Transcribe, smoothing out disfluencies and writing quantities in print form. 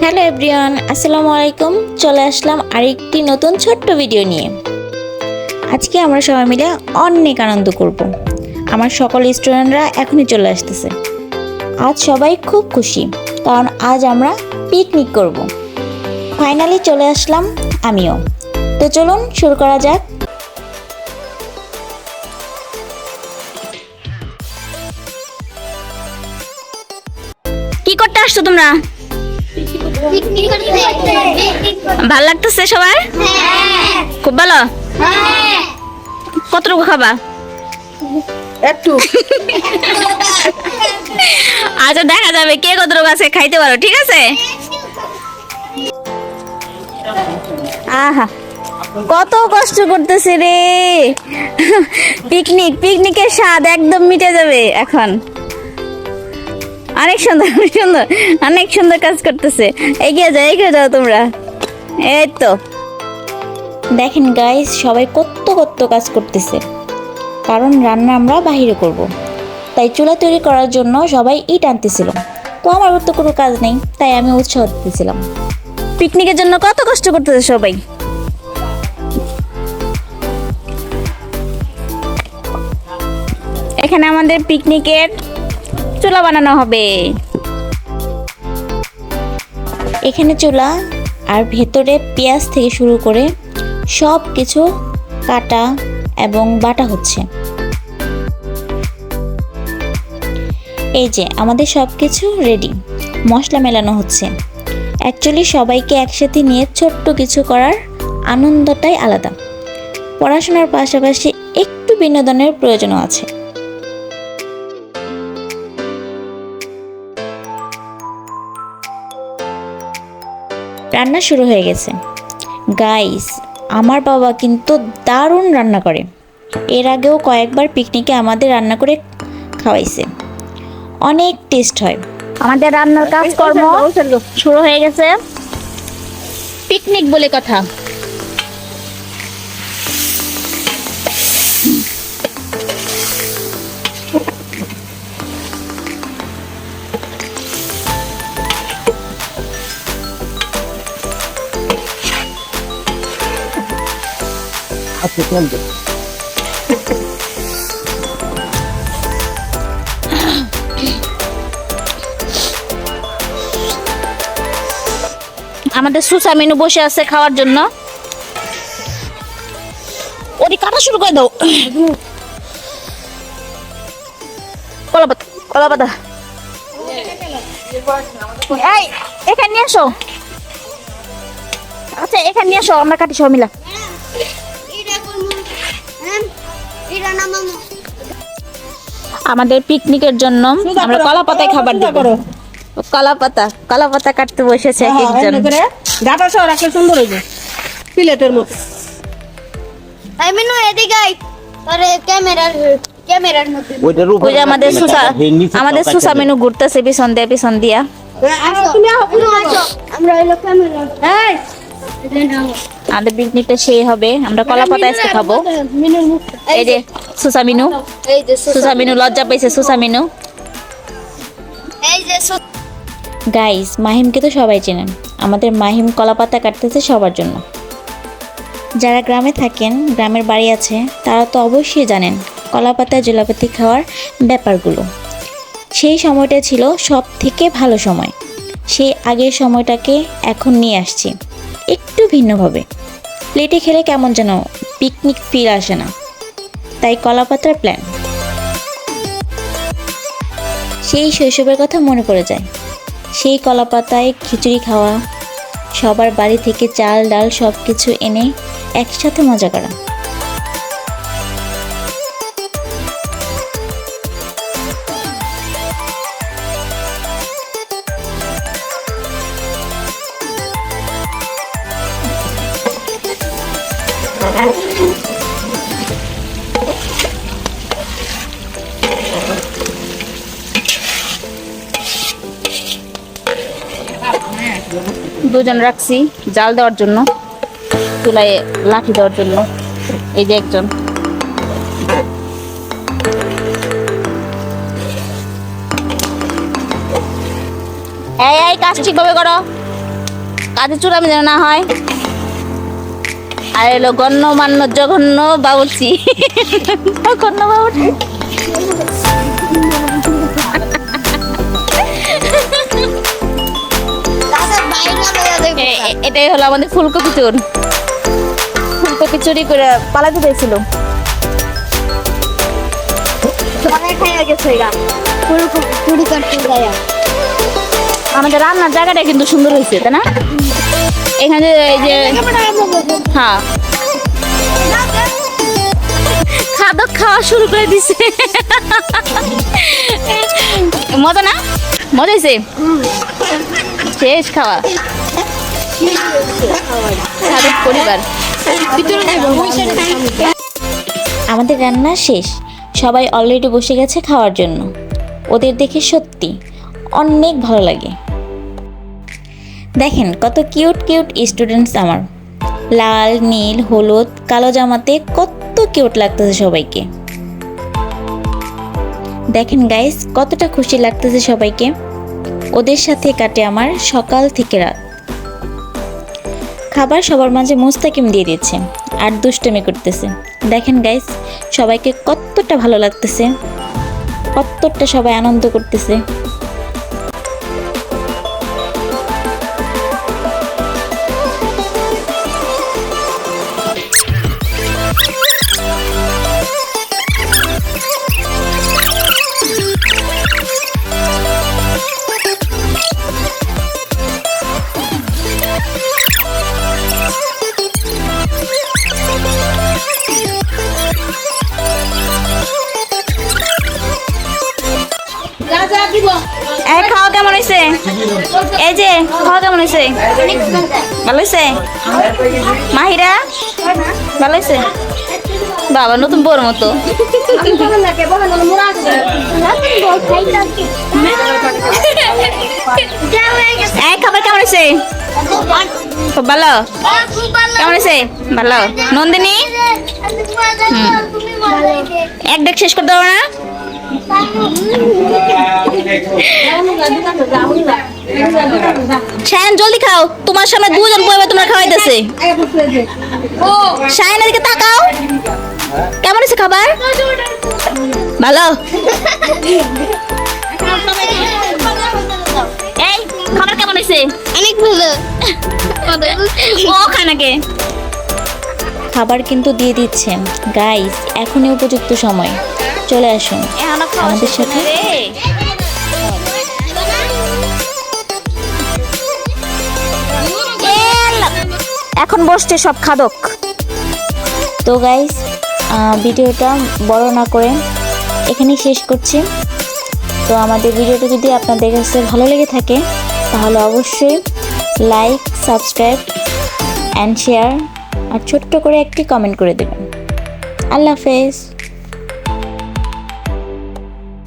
Hello everyone, আসসালামু আলাইকুম। চলে আসলাম আরেকটি নতুন ছোট্ট ভিডিও নিয়ে। আজকে আমরা সবাই মিলে অনেক আনন্দ করব। আমার সকল স্টুডেন্টরা এখনই চলে আসতেছে। আজ সবাই খুব খুশি, কারণ আজ আমরা পিকনিক করব। ফাইনালি চলে আসলাম আমিও। তো চলুন শুরু করা যাক। কি করতে আসছো তোমরা? ভাল লাগতেছে সবার? খুব ভালো। কতটুকু খাবা? একটু আচ্ছা, দেখা যাবে কে কতটুকু আছে খাইতে পারো, ঠিক আছে? আহা, কত কষ্ট করতেছে রে। পিকনিকের স্বাদ একদম মিটে যাবে এখন। অনেক সুন্দর অনেক সুন্দর কাজ করতেছে। এগিয়ে যাও তোমরা। এই তো দেখেন গাইস, সবাই কত কাজ করতেছে, কারণ রান্না আমরা বাহিরে করব। তাই চুলা তৈরি করার জন্য সবাই ইট আনতেছিল। তো আমার তো কোনো কাজ নেই, তাই আমি উৎসাহ দিতেছিলাম। পিকনিকের জন্য কত কষ্ট করতেছে সবাই। এখানে আমাদের পিকনিকের চুলা বানানো হবে। এখানে চুলা আর ভেতরে পেঁয়াজ থেকে শুরু করে সব কিছু কাটা এবং বাটা হচ্ছে। এই যে আমাদের সব কিছু রেডি, মশলা মেলানো হচ্ছে। অ্যাকচুয়ালি সবাইকে একসাথে নিয়ে ছোট্ট কিছু করার আনন্দটাই আলাদা। পড়াশোনার পাশাপাশি একটু বিনোদনের প্রয়োজনও আছে। রান্না শুরু হয়ে গেছে। গাইস, আমার বাবা কিন্তু দারুণ রান্না করে। এর আগেও কয়েকবার পিকনিকে আমাদের রান্না করে খাওয়াইছে। অনেক টেস্ট হয়। আমাদের রান্নার কাজকর্ম শুরু হয়ে গেছে। পিকনিক বলে কথা। আচ্ছা চলবে। আমাদের সুসা মেনু বসে আছে খাওয়ার জন্য। ওরি কাটা শুরু করে দাও। কলা পাতা এই এখানে নিয়ে আসো। আচ্ছা, এখানে নিয়ে আসো, আমরা কাটি সব মিলা। আমাদের পিকনিকের জন্য আমরা কলা পাতায় খাবার দেব। কলা পাতা কাটতে বসেছে এক একজন। ডাটা সহ রাখলে সুন্দর হইবে, প্লেটের মতো। আই মিনু এদিকে আই। আরে ক্যামেরার মধ্যে ওই যে আমাদের সুসা মেনু ঘুরতেছে পিছন দিয়া। আমরা হইলো ক্যামেরা। এই আমাদের পিকনিকটা সেই হবে। আমরা কলা পাতা আজকে খাবো। মিনুর মুখ। এই যে সুসা মেনু, এই যে সুসা মেনু লজ্জা পাইছে। সুসা মেনু এই যে গাইস, মাহিমকে তো সবাই চেনেন। আমাদের মাহিম কলা পাতা কাটতেছে সবার জন্য। যারা গ্রামে থাকেন, গ্রামের বাড়ি আছে, তারা তো অবশ্যই জানেন কলা পাতা জলাপাতি খাওয়ার ব্যাপারগুলো। সেই সময়টা ছিল সব থেকে ভালো সময়। সেই আগের সময়টাকে এখন নিয়ে আসছি একটু ভিন্নভাবে। প্লেটে খেলে কেমন যেন পিকনিক ফিল আসে না, তাই কলা পাতার প্ল্যান। সেই শৈশবের কথা মনে পড়ে যায়। সেই কলা পাতায় খিচুড়ি খাওয়া, সবার বাড়ি থেকে চাল ডাল সব কিছু এনে একসাথে মজা করা। দুজন রাখছি জাল দেওয়ার জন্য, চুলায় লাঠি দেওয়ার জন্য। এই যে একজন। এই কাজ ঠিকভাবে করো। কাজে চুরামি যেন না হয়। আর এলো গণ্যমান্য জঘন্য বাবুর্চি। জঘন্য বাবুর্চি। এটাই হলো আমাদের ফুলকপি চোর। ফুলকপি চুরি করে পালাতে পেয়েছিল। আমাদের রান্নার জায়গাটা কিন্তু সুন্দর হয়েছে, তাই না? এখানে এই যে হ্যাঁ খাদক খাওয়া শুরু করে দিছে। মজা না? মজা হয়েছে? শেষ খাওয়া খাদক পরিবার। আমাদের রান্না শেষ, সবাই অলরেডি বসে গেছে খাওয়ার জন্য। ওদের দেখে সত্যি অনেক ভালো লাগে। দেখেন কত কিউট কিউট স্টুডেন্টস আমার, লাল নীল হলুদ কালো জামাতে কত কিউট লাগতেছে সবাইকে। দেখেন গাইস কতটা খুশি লাগতেছে সবাইকে। ওদের সাথে কাটে আমার সকাল থেকে রাত। খাবার সবার মাঝে মুস্তাকিম দিয়ে দিচ্ছে আর দুষ্টুমি করতেছে। দেখেন গাইস সবাইকে কতটা ভালো লাগতেছে, কতটা সবাই আনন্দ করতেছে। এই খাওয়া কেমন হয়েছে? এই যে খাওয়া কেমন হয়েছে? ভালো হয়েছে? মাহিরা ভালো হয়েছে? বাবা নতুন বউর মতো। এই খাবার কেমন হয়েছে? খুব ভালো। কেমন হয়েছে? ভালো। নন্দিনী এক ডেক শেষ করে দেবো না? শায়ন জলদি খাও, তোমার সামনে দুজন বইবে তোমরা খাওয়াইতেছে। শায়ন এদিকে তাকাও। কেমন হয়েছে খাবার? ভালো। এই খাবার কেমন হয়েছে? অনেক ভালো। ও খানাকে খাবার কিন্তু দিয়ে দিচ্ছে গাইস। এখনই উপযুক্ত সময়, চলে আসুন আমাদের সাথে। এখন বসছে সব খাদক। তো গাইস ভিডিওটা বড় না করে এখানেই শেষ করছি। তো আমাদের ভিডিওটা যদি আপনাদের কাছে ভালো লেগে থাকে তাহলে অবশ্যই লাইক সাবস্ক্রাইব অ্যান্ড শেয়ার আর ছোট্ট করে একটি কমেন্ট করে দেবেন। আল্লাহ হাফেজ।